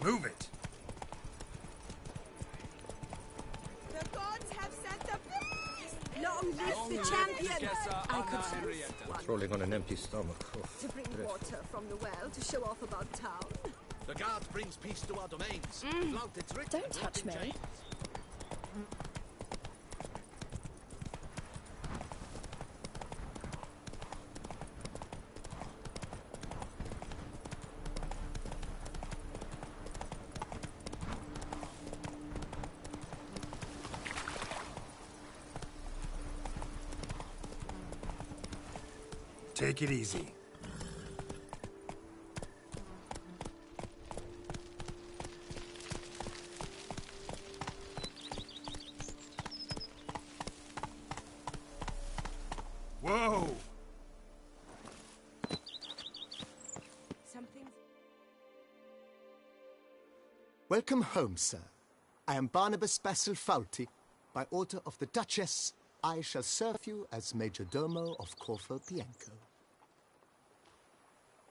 Move it! The gods have sent the... Long live the champion! I could use one. Rolling on an empty stomach. Oh, To bring water from the well to show off about town. The guard brings peace to our domains. Flout its writ Don't and touch walk in me. chains. Take it easy. Whoa! Something's... Welcome home, sir. I am Barnabas Basil Faulty. By order of the Duchess, I shall serve you as Major Domo of Corvo Bianco.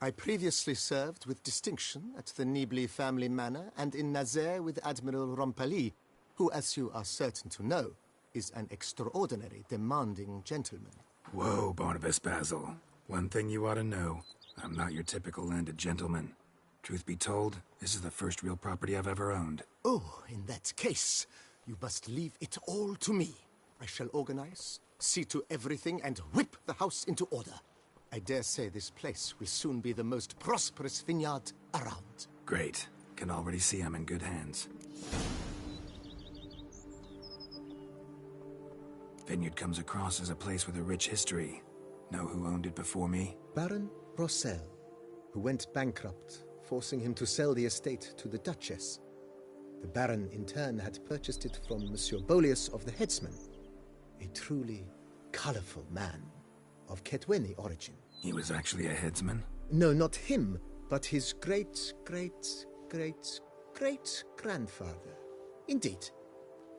I previously served with distinction at the Nibli family manor and in Nazaire with Admiral Rompali, who, as you are certain to know, is an extraordinary, demanding gentleman. Whoa, Barnabas Basil. One thing you ought to know. I'm not your typical landed gentleman. Truth be told, this is the first real property I've ever owned. Oh, in that case, you must leave it all to me. I shall organize, see to everything, and whip the house into order. I dare say this place will soon be the most prosperous vineyard around. Great. Can already see I'm in good hands. Vineyard comes across as a place with a rich history. Know who owned it before me? Baron Rossel, who went bankrupt, forcing him to sell the estate to the Duchess. The Baron, in turn, had purchased it from Monsieur Bolius of the Headsman, a truly colorful man of Ketweni origin. He was actually a headsman? No, not him, but his great-great-great-great-grandfather. Indeed.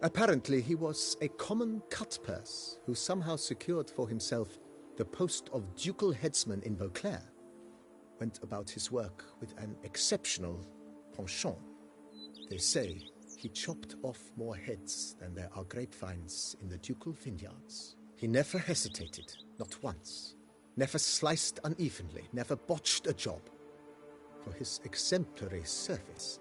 Apparently, he was a common cut-purse who somehow secured for himself the post of ducal headsman in Beauclair. Went about his work with an exceptional penchant. They say he chopped off more heads than there are grapevines in the ducal vineyards. He never hesitated, not once. Never sliced unevenly, never botched a job. For his exemplary service,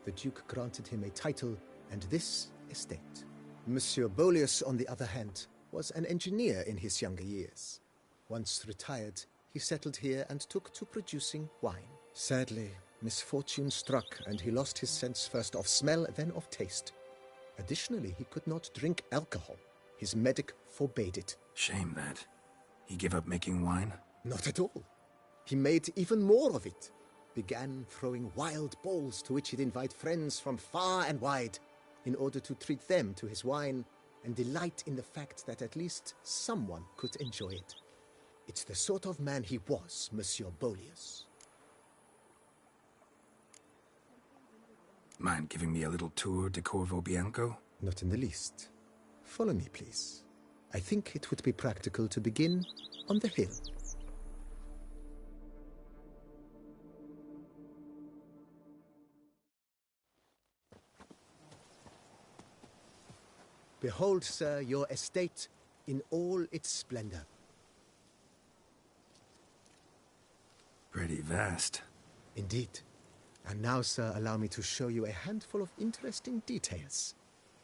the Duke granted him a title and this estate. Monsieur Bolius, on the other hand, was an engineer in his younger years. Once retired, he settled here and took to producing wine. Sadly, misfortune struck and he lost his sense first of smell, then of taste. Additionally, he could not drink alcohol. His medic forbade it. Shame that. He gave up making wine? Not at all. He made even more of it. Began throwing wild balls to which he'd invite friends from far and wide in order to treat them to his wine and delight in the fact that at least someone could enjoy it. It's the sort of man he was, Monsieur Bolius. Mind giving me a little tour de Corvo Bianco? Not in the least. Follow me, please. I think it would be practical to begin on the hill. Behold, sir, your estate in all its splendor. Pretty vast. Indeed. And now, sir, allow me to show you a handful of interesting details.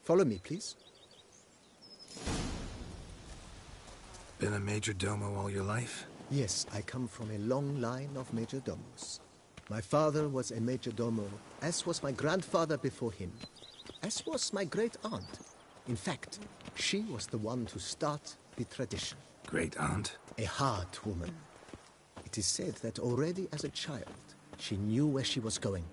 Follow me, please. Been a major domo all your life? Yes, I come from a long line of major domos. My father was a major domo, as was my grandfather before him, as was my great-aunt. In fact, she was the one to start the tradition. Great-aunt? A hard woman. It is said that already as a child, she knew where she was going,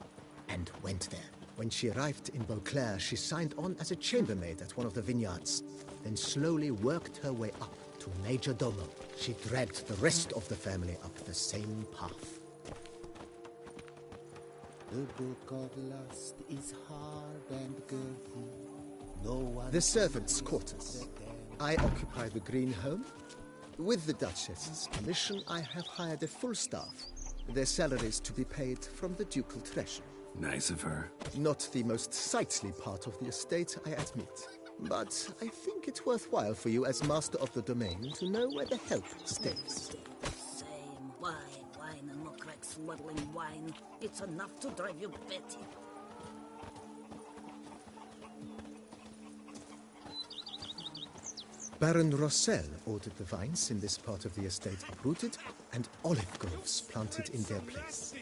and went there. When she arrived in Beauclair, she signed on as a chambermaid at one of the vineyards, then slowly worked her way up to Major Domo. She dragged the rest of the family up the same path. The book of lust is hard and girthy. The servants' quarters. I occupy the green home. With the Duchess's permission, I have hired a full staff. Their salaries to be paid from the ducal treasury. Nice of her. Not the most sightly part of the estate, I admit. But I think it's worthwhile for you as master of the domain to know where the help stays. Same wine and more crack swirling wine. It's enough to drive you batty. Baron Rossel ordered the vines in this part of the estate uprooted and olive groves planted in their place.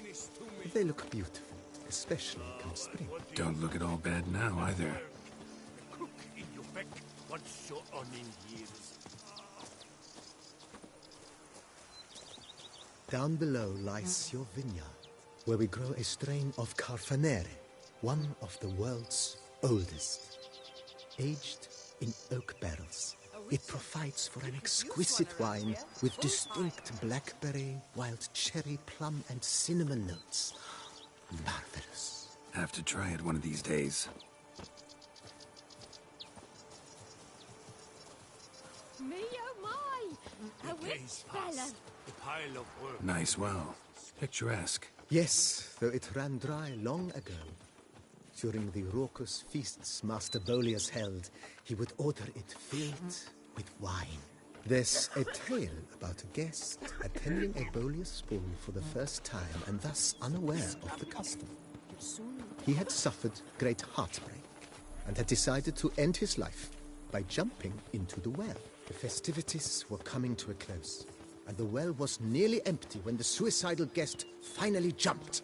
They look beautiful, especially come spring. Don't look at all bad now, either. Cook in your beck once you're on in years. Down below lies your vineyard, where we grow a strain of Carfanere, one of the world's oldest. Aged in oak barrels, it provides for an exquisite wine with distinct blackberry, wild cherry, plum, and cinnamon notes. Marvelous. Have to try it one of these days. Me oh my! A witch fella! The pile of work. Nice well. Picturesque. Yes, though it ran dry long ago. During the raucous feasts Master Bolius held, he would order it filled with wine. There's a tale about a guest attending a Bolius ball for the first time and thus unaware of the custom. He had suffered great heartbreak and had decided to end his life by jumping into the well. The festivities were coming to a close, and the well was nearly empty when the suicidal guest finally jumped.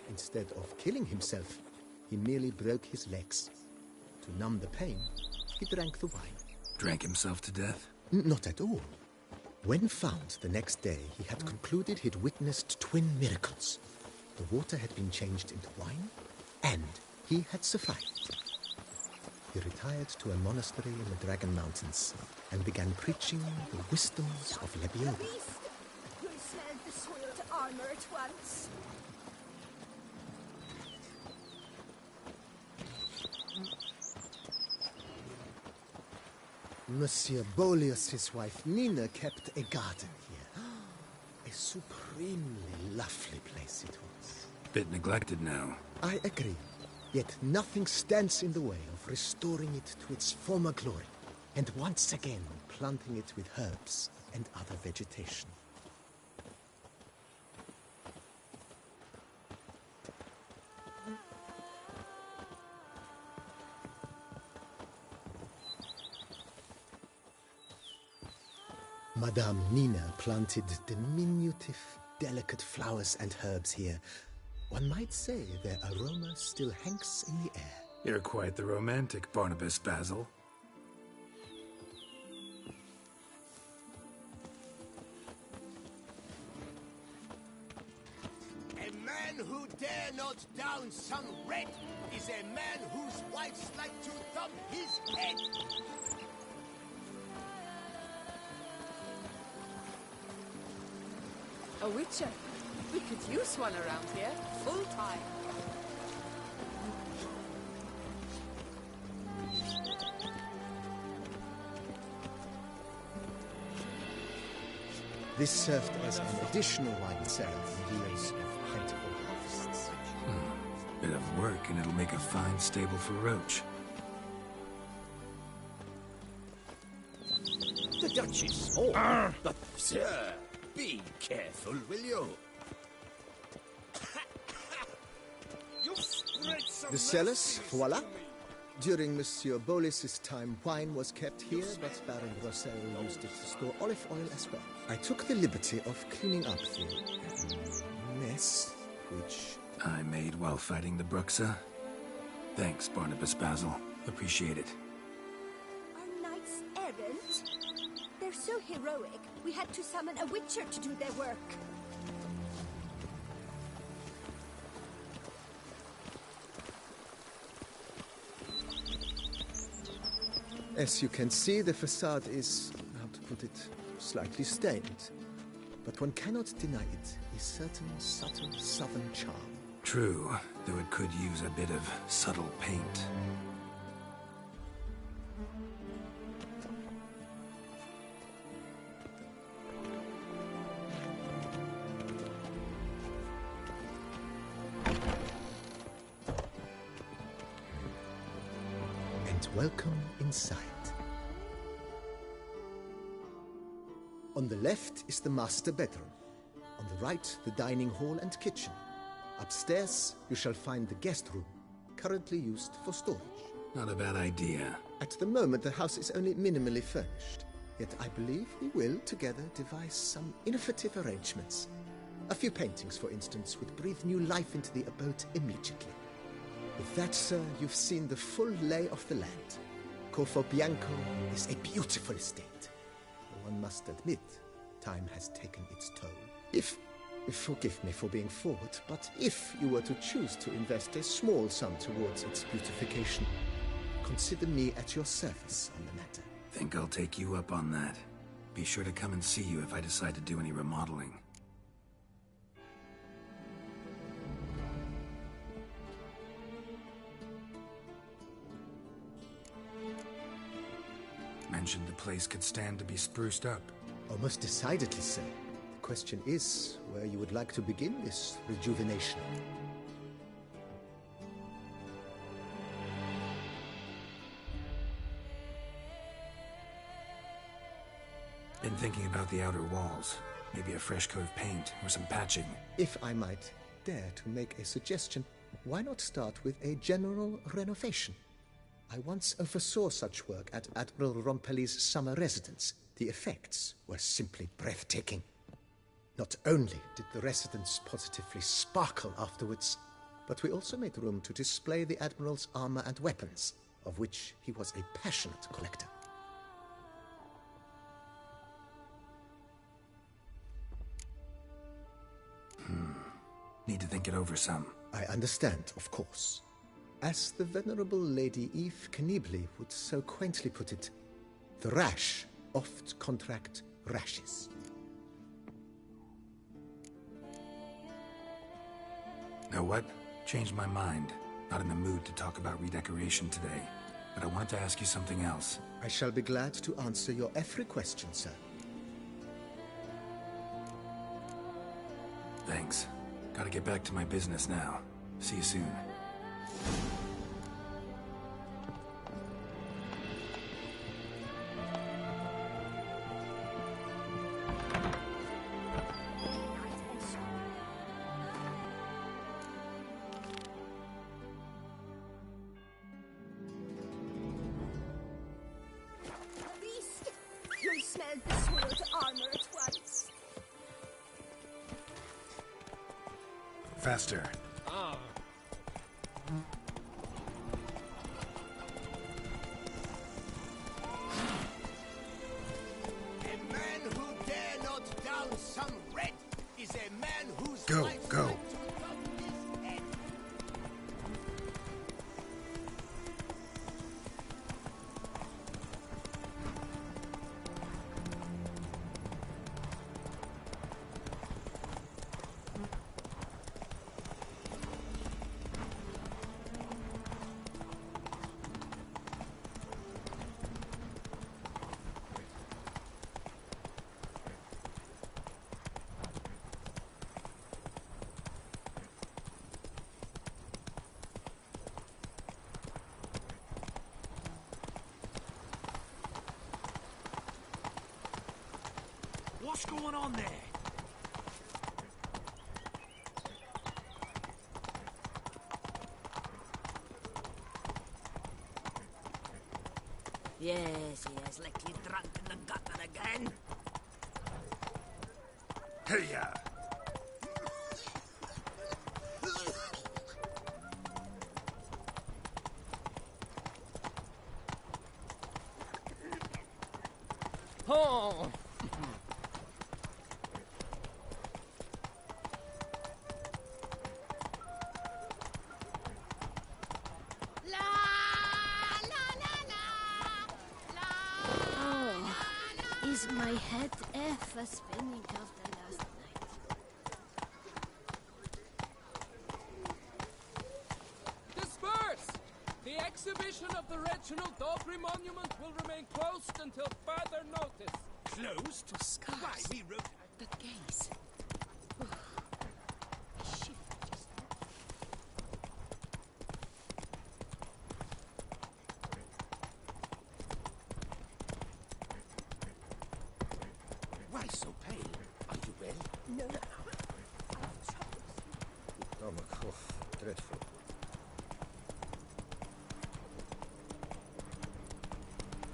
Instead of killing himself, he merely broke his legs. To numb the pain, he drank the wine. Drank himself to death? Not at all. When found the next day, he had concluded he'd witnessed twin miracles. The water had been changed into wine, and he had survived. He retired to a monastery in the Dragon Mountains and began preaching the wisdoms of Lebioda. You'll smell the soiled armor at once. Monsieur Bolius' wife Nina kept a garden here. A supremely lovely place it was. Bit neglected now. I agree. Yet nothing stands in the way of restoring it to its former glory, and once again planting it with herbs and other vegetation. Madame Nina planted diminutive, delicate flowers and herbs here. One might say their aroma still hangs in the air. You're quite the romantic, Barnabas Basil. A man who dare not down some red is a man whose wives like to thumb his head. A witcher. We could use one around here, full time. This served as an additional wine cellar in years of plentiful harvests. Bit of work and it'll make a fine stable for Roach. The Duchess. Oh, but sir, be careful, will you? You spread some The cellars, voila. During Monsieur Bolis's time, wine was kept here, but Baron Rossel used it to store olive oil as well. I took the liberty of cleaning up the mess, which... I made while fighting the Bruxa. Thanks, Barnabas Basil. Appreciate it. Our knights errant? They're so heroic, we had to summon a witcher to do their work. As you can see, the facade is, how to put it, slightly stained. But one cannot deny it, a certain subtle southern charm. True, though it could use a bit of subtle paint. and welcome inside. On the left is the master bedroom. On the right, the dining hall and kitchen. Upstairs, you shall find the guest room, currently used for storage. Not a bad idea. At the moment, the house is only minimally furnished. Yet I believe we will, together, devise some innovative arrangements. A few paintings, for instance, would breathe new life into the abode immediately. With that, sir, you've seen the full lay of the land. Corfo Bianco is a beautiful estate. One must admit, time has taken its toll. Forgive me for being forward, but if you were to choose to invest a small sum towards its beautification, consider me at your service on the matter. Think I'll take you up on that. Be sure to come and see you if I decide to do any remodeling. Mentioned the place could stand to be spruced up. Oh, most decidedly, sir. The question is where you would like to begin this rejuvenation. Been thinking about the outer walls. Maybe a fresh coat of paint or some patching. If I might dare to make a suggestion, why not start with a general renovation? I once oversaw such work at Admiral Rompelli's summer residence. The effects were simply breathtaking. Not only did the residence positively sparkle afterwards, but we also made room to display the Admiral's armor and weapons, of which he was a passionate collector. Need to think it over some. I understand, of course. As the venerable Lady Eve Knibley would so quaintly put it, the rash oft contract rashes. Know what? Changed my mind. Not in the mood to talk about redecoration today. But I wanted to ask you something else. I shall be glad to answer your every question, sir. Thanks. Gotta get back to my business now. See you soon. Beast! You smelled the sword armor at once. Faster. A man who dare not down some red is a man whose Go, life's go. like to thumb his head. What's going on there? Yes, likely drunk in the gutter again. Hey-ya! Oh! Is my head ever spinning after last night? Disperse! The exhibition of the Reginald Daubry Monument will remain closed until further notice. Closed? The scars. Why, we wrote... The gaze. A shift just Why so pale? Are you well? No. Oh, my, dreadful.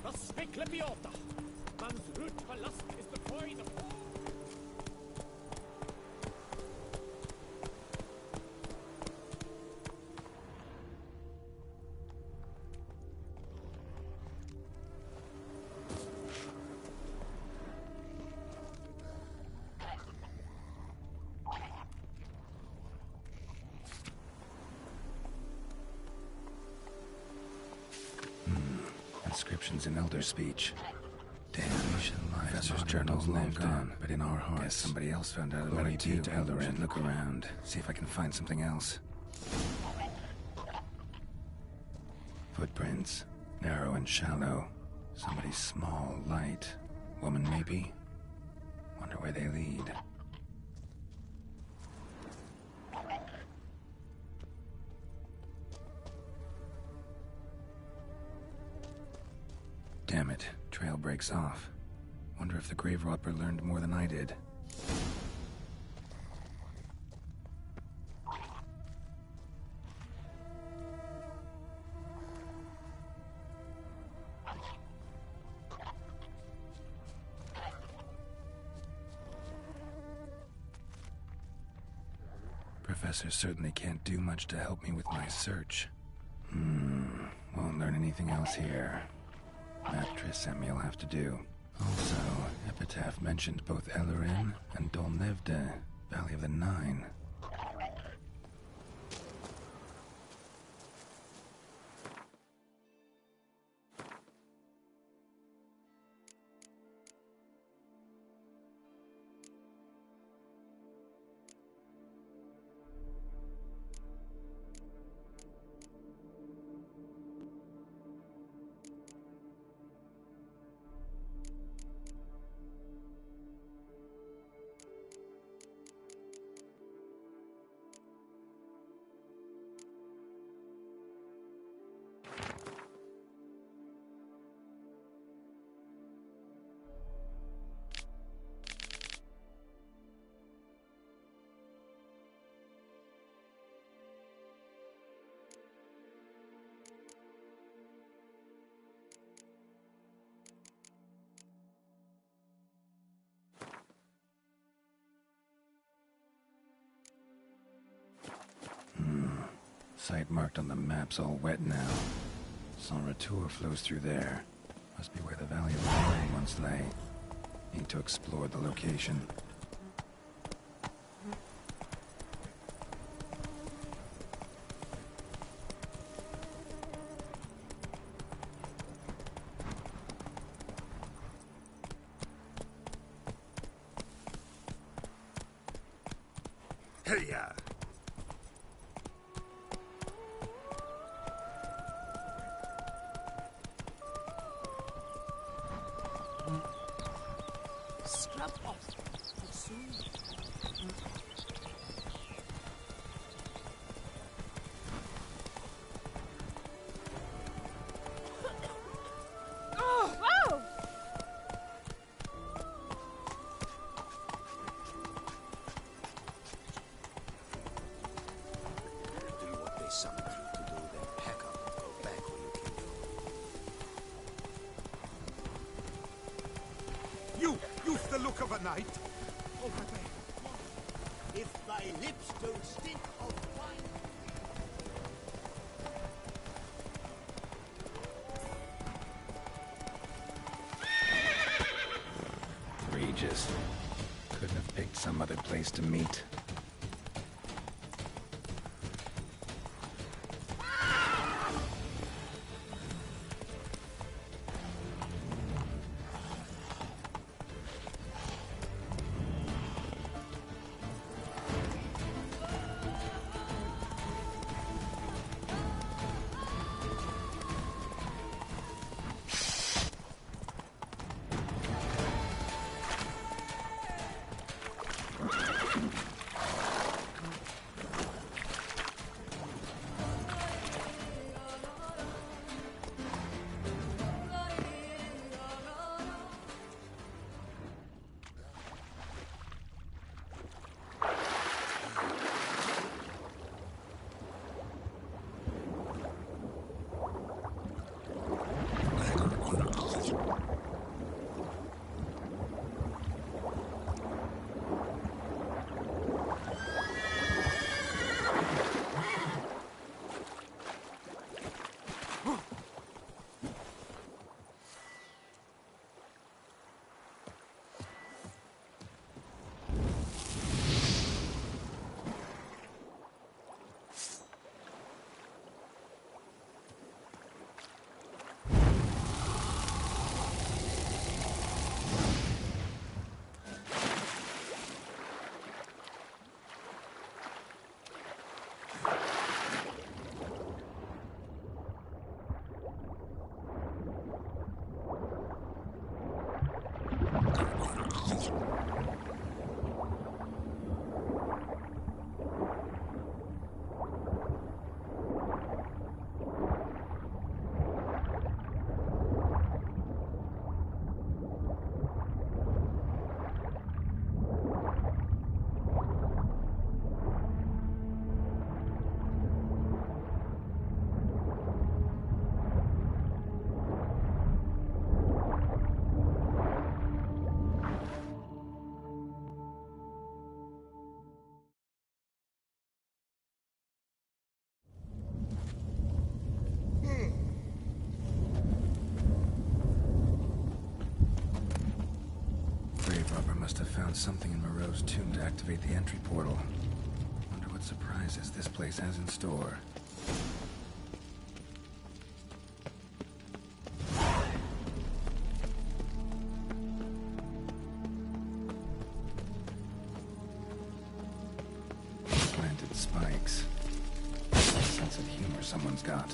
Was spekler beata? Man's root verlassen is before the Inscriptions in Elder speech. Damn, Professor's journal's long gone, but in our hearts. Guess somebody else found out about it too. Elder, look around, see if I can find something else. Footprints, narrow and shallow. Somebody small, light. Woman, maybe? Wonder where they lead. Damn it, trail breaks off. Wonder if the grave robber learned more than I did. Professor certainly can't do much to help me with my search. Won't learn anything else here. Map Trisem you'll have to do. Also, Epitaph mentioned both Ellerin and Dolnevde, Valley of the Nine. Site marked on the map's all wet now. Sans Retour flows through there. Must be where the Valley of the Nine once lay. Need to explore the location. Hey-ya! Scrub off. Soon. Oh! Oh! Do what they summoned you to do, then pack up and go back where you came from. You've the look of a knight. Over there. If thy lips don't stink of wine. Regis. Couldn't have picked some other place to meet. must have found something in Moreau's tomb to activate the entry portal. Wonder what surprises this place has in store. Planted spikes. Sense of humor someone's got.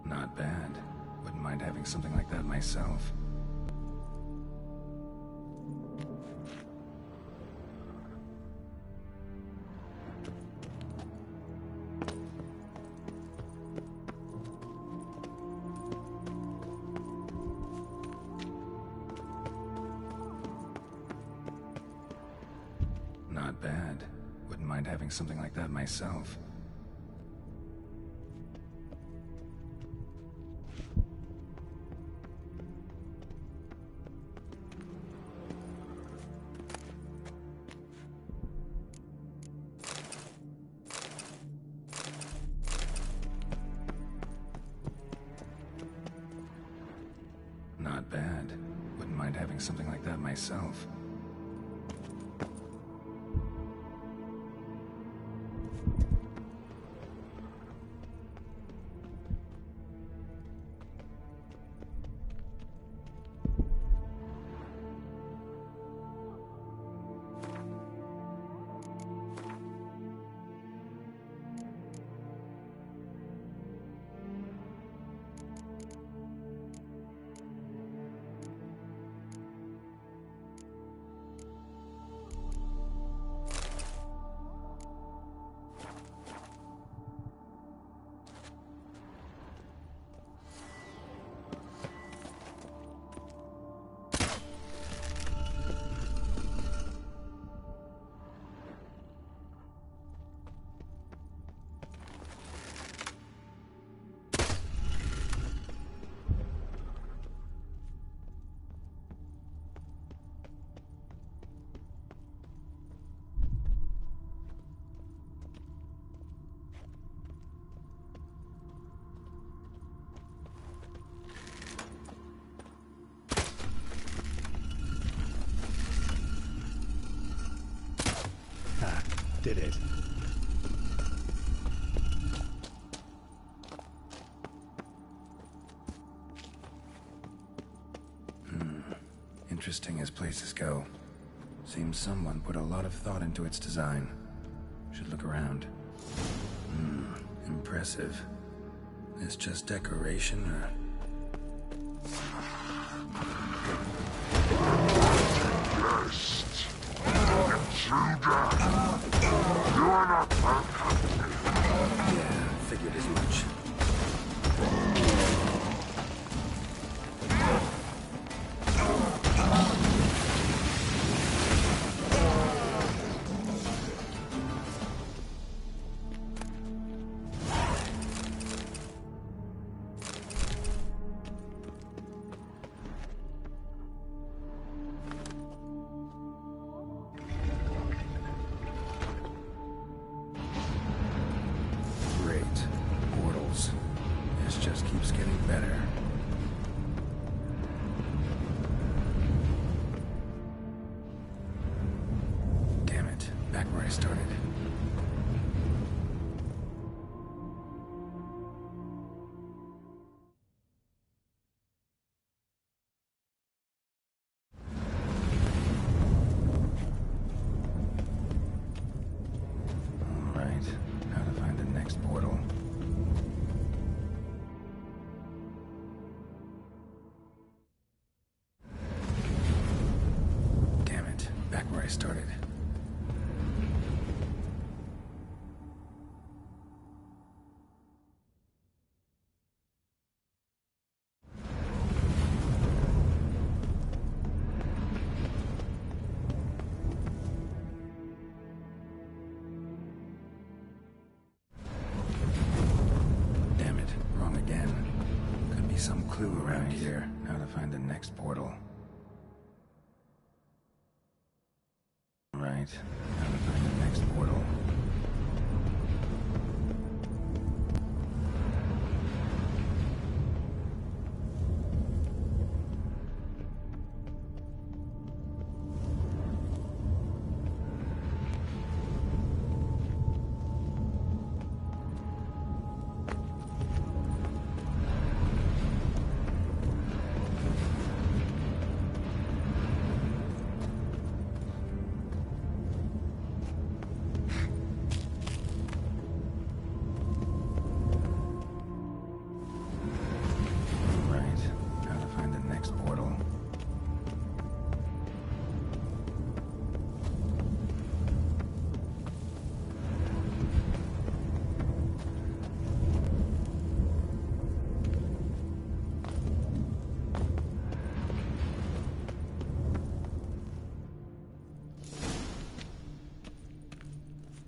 Not bad. Wouldn't mind having something like that myself. Not bad. Wouldn't mind having something like that myself. Not bad. Wouldn't mind having something like that myself. Did it. places go. Seems someone put a lot of thought into its design. Should look around. Impressive. Is just decoration, or... Yeah, figured as much. Started. Damn it, wrong again. Could be some clue around here. How to find the next portal. Right. How to find the next portal.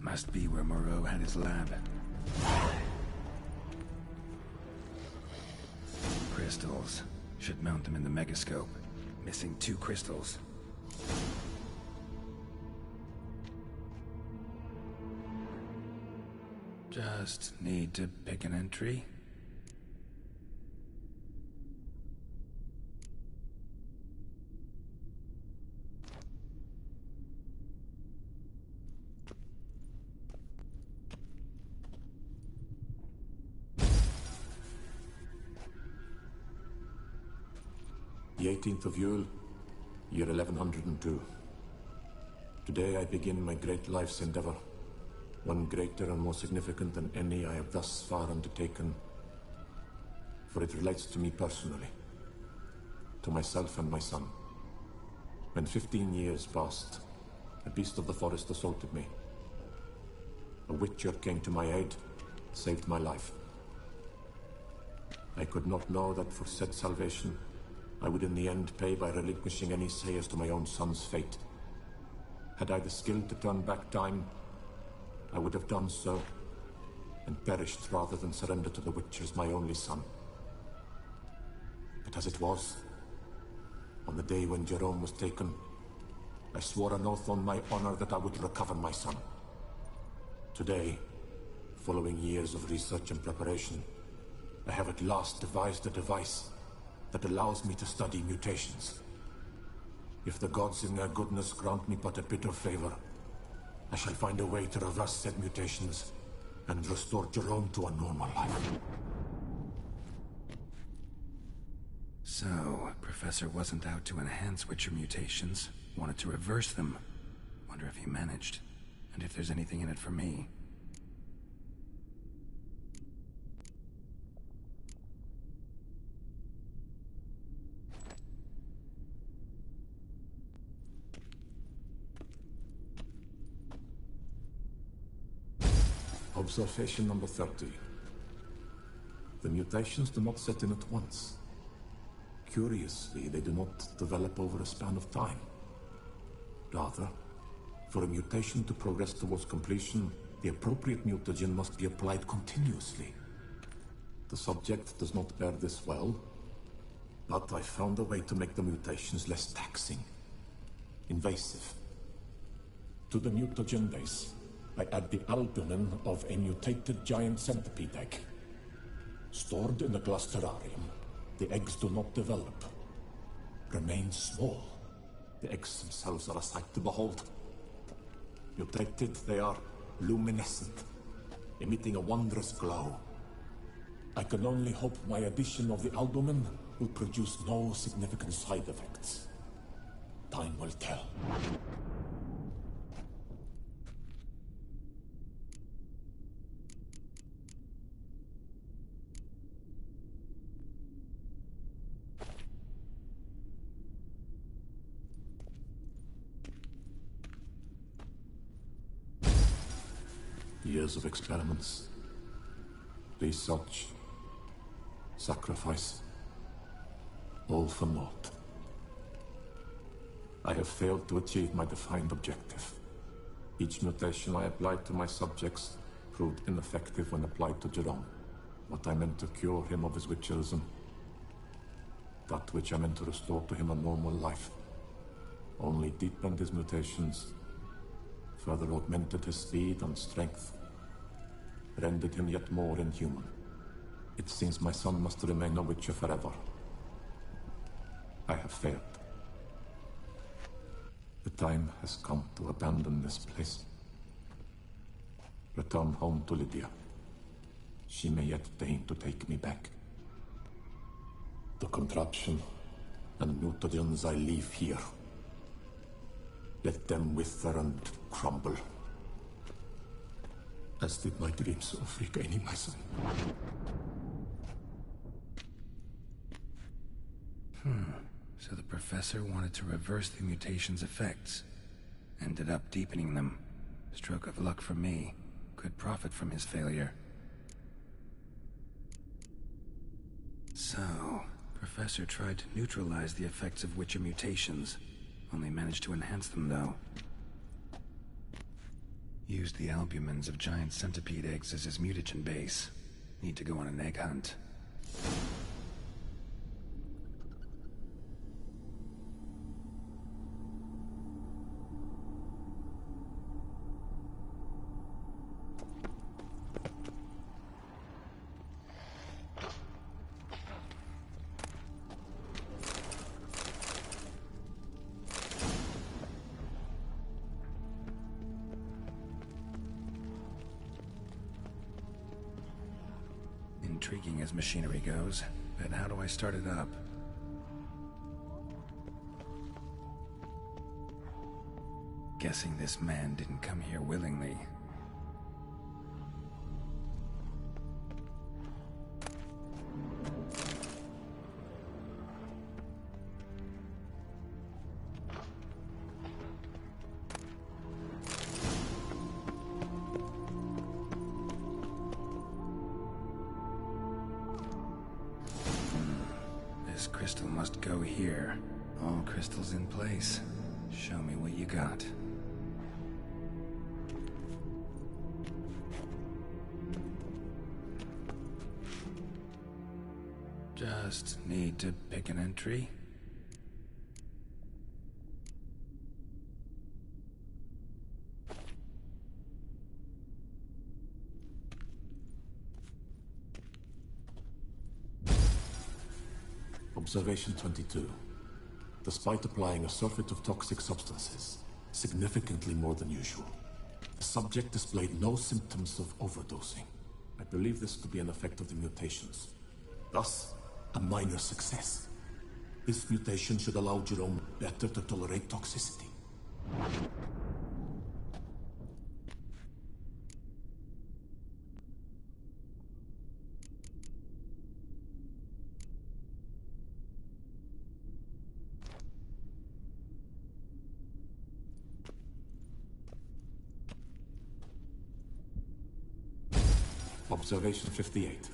Must be where Moreau had his lab. Crystals. Should mount them in the megascope. Missing 2 crystals. Just need to pick an entry. The 18th of Yule, year 1102. Today I begin my great life's endeavor, one greater and more significant than any I have thus far undertaken, for it relates to me personally, to myself and my son. When 15 years passed, a beast of the forest assaulted me. A witcher came to my aid, saved my life. I could not know that for said salvation, I would in the end pay by relinquishing any say as to my own son's fate. Had I the skill to turn back time, I would have done so, and perished rather than surrender to the Witchers my only son. But as it was, on the day when Jerome was taken, I swore an oath on my honor that I would recover my son. Today, following years of research and preparation, I have at last devised a device that allows me to study mutations. If the gods in their goodness grant me but a bit of favor, I shall find a way to reverse said mutations and restore Jerome to a normal life. So, Professor wasn't out to enhance Witcher mutations, wanted to reverse them. Wonder if he managed, and if there's anything in it for me. Observation number 30. The mutations do not set in at once. Curiously, they do not develop over a span of time. Rather, for a mutation to progress towards completion, the appropriate mutagen must be applied continuously. The subject does not bear this well, but I found a way to make the mutations less taxing, invasive. To the mutagen base, I add the albumin of a mutated giant centipede egg. Stored in a glass terrarium, the eggs do not develop, remain small. The eggs themselves are a sight to behold. Mutated, they are luminescent, emitting a wondrous glow. I can only hope my addition of the albumin will produce no significant side effects. Time will tell. Years of experiments, research, sacrifice, all for naught. I have failed to achieve my defined objective. Each mutation I applied to my subjects proved ineffective when applied to Jerome. What I meant to cure him of his witcherism, that which I meant to restore to him a normal life, only deepened his mutations, further augmented his speed and strength, rendered him yet more inhuman. It seems my son must remain a witcher forever. I have failed. The time has come to abandon this place. Return home to Lydia. She may yet deign to take me back. The contraption and mutagens I leave here, let them wither and crumble, as did my dreams of regaining my son. So the professor wanted to reverse the mutation's effects. Ended up deepening them. Stroke of luck for me. Could profit from his failure. So, Professor tried to neutralize the effects of Witcher mutations. Only managed to enhance them, though. Used the albumins of giant centipede eggs as his mutagen base. Need to go on an egg hunt. Intriguing as machinery goes, but how do I start it up? Guessing this man didn't come here willingly. This crystal must go here. All crystals in place. Show me what you got. Just need to pick an entry. Observation 22. Despite applying a surfeit of toxic substances, significantly more than usual, the subject displayed no symptoms of overdosing. I believe this to be an effect of the mutations. Thus, a minor success. This mutation should allow Jerome better to tolerate toxicity. Observation 58.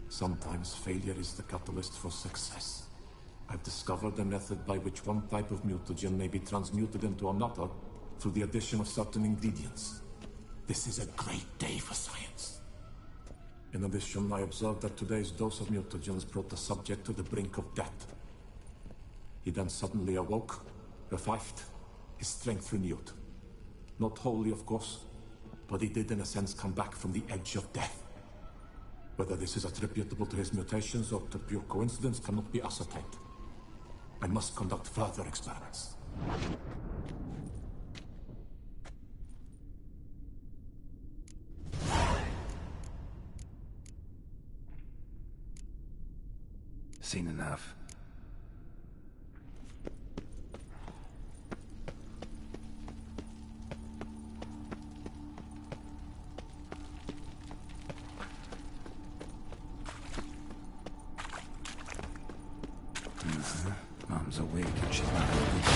Sometimes failure is the catalyst for success. I've discovered a method by which one type of mutagen may be transmuted into another through the addition of certain ingredients. This is a great day for science. In addition, I observed that today's dose of mutagens brought the subject to the brink of death. He then suddenly awoke, revived, his strength renewed. Not wholly, of course, but he did in a sense come back from the edge of death. Whether this is attributable to his mutations or to pure coincidence cannot be ascertained. I must conduct further experiments. Seen enough. Mom's awake and she's not gonna be...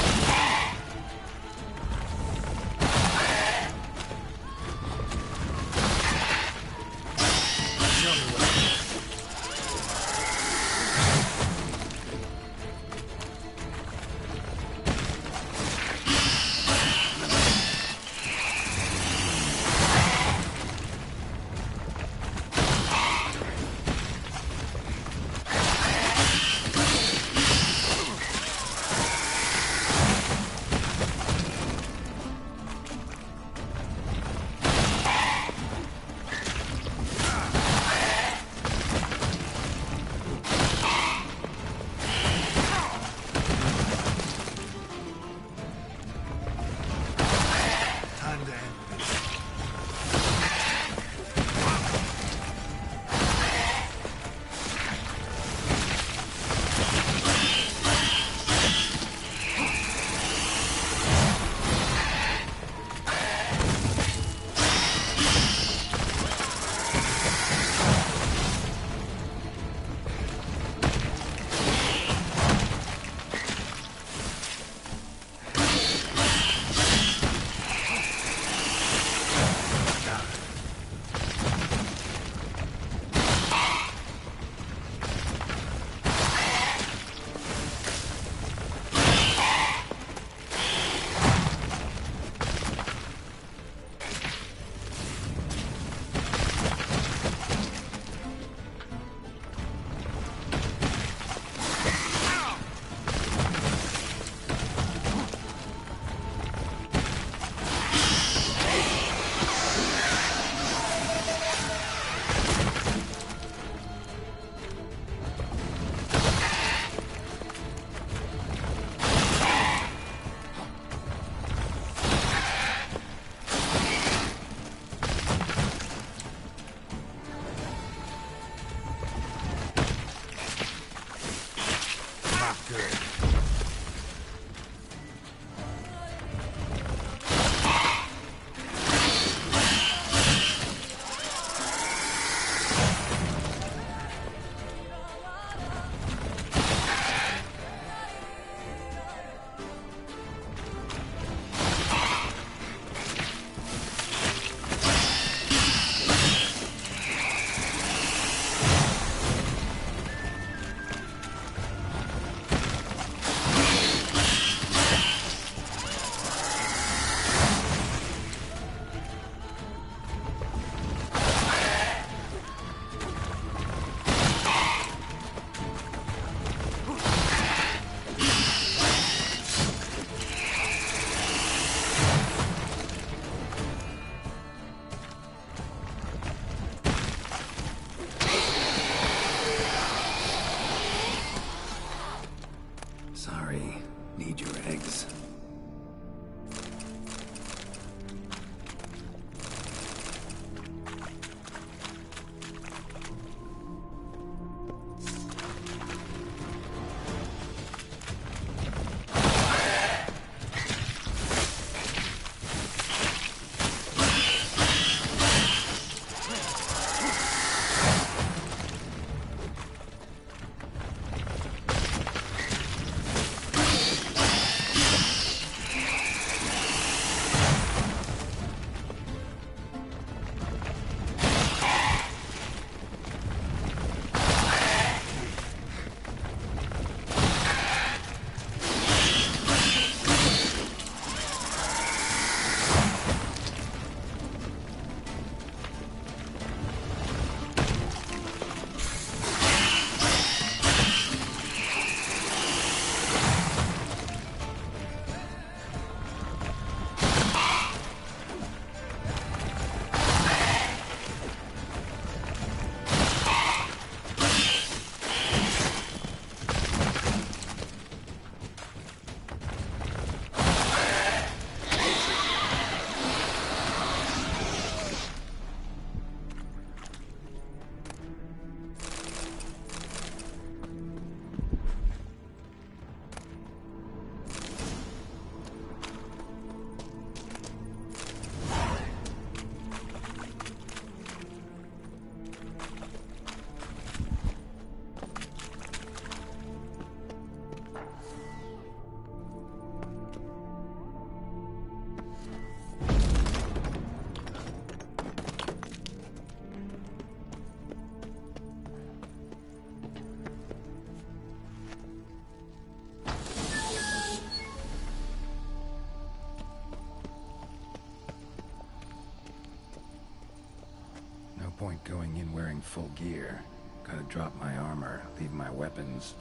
point going in wearing full gear. Gotta drop my armor, leave my weapons.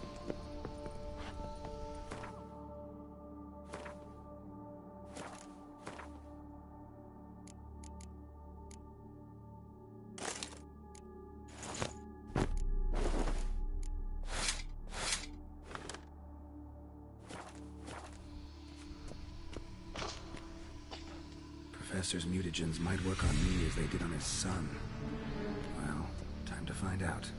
Professor's mutagens might work on me as they did on his son. Well, time to find out.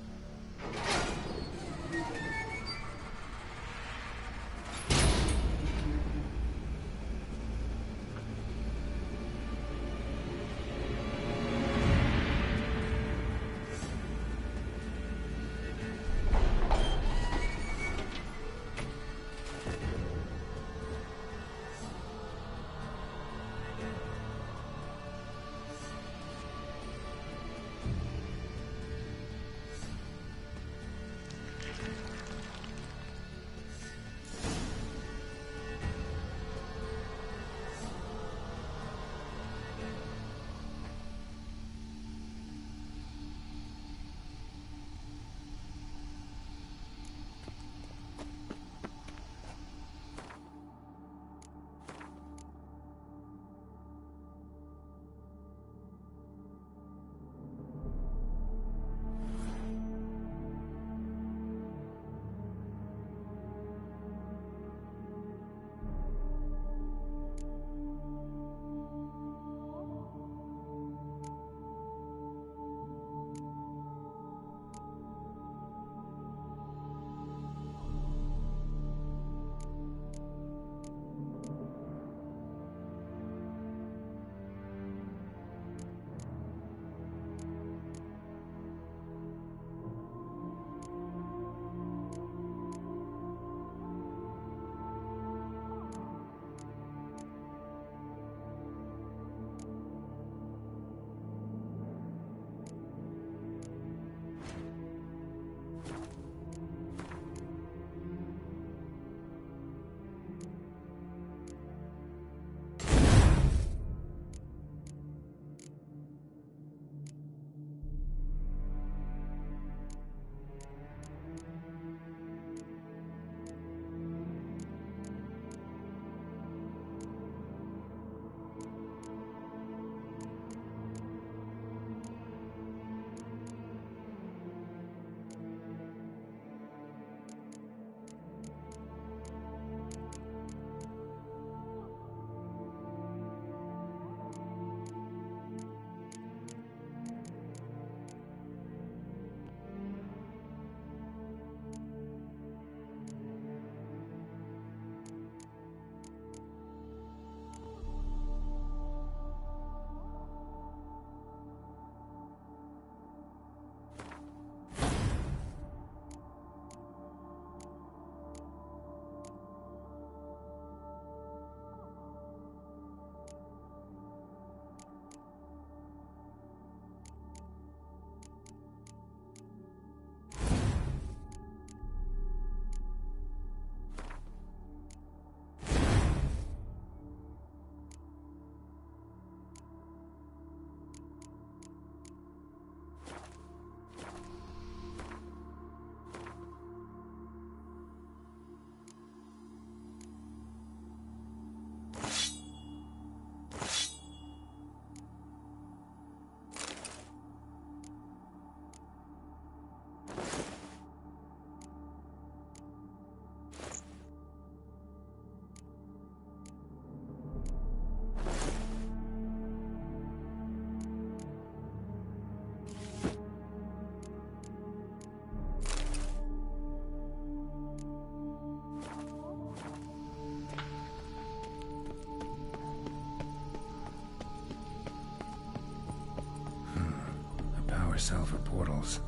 Cell for portals.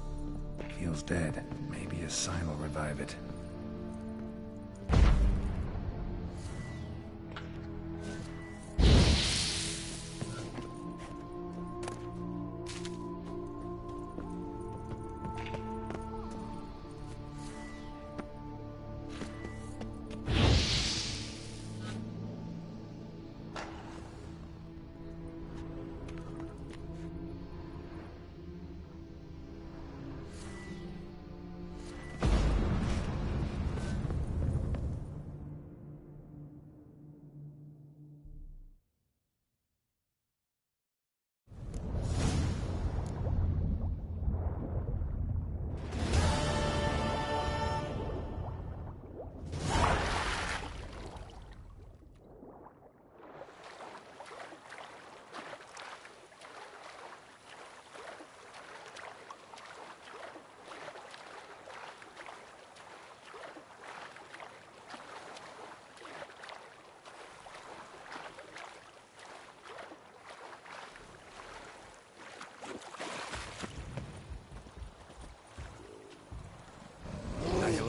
Feels dead. Maybe a sign will revive it.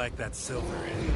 like that silver, eh?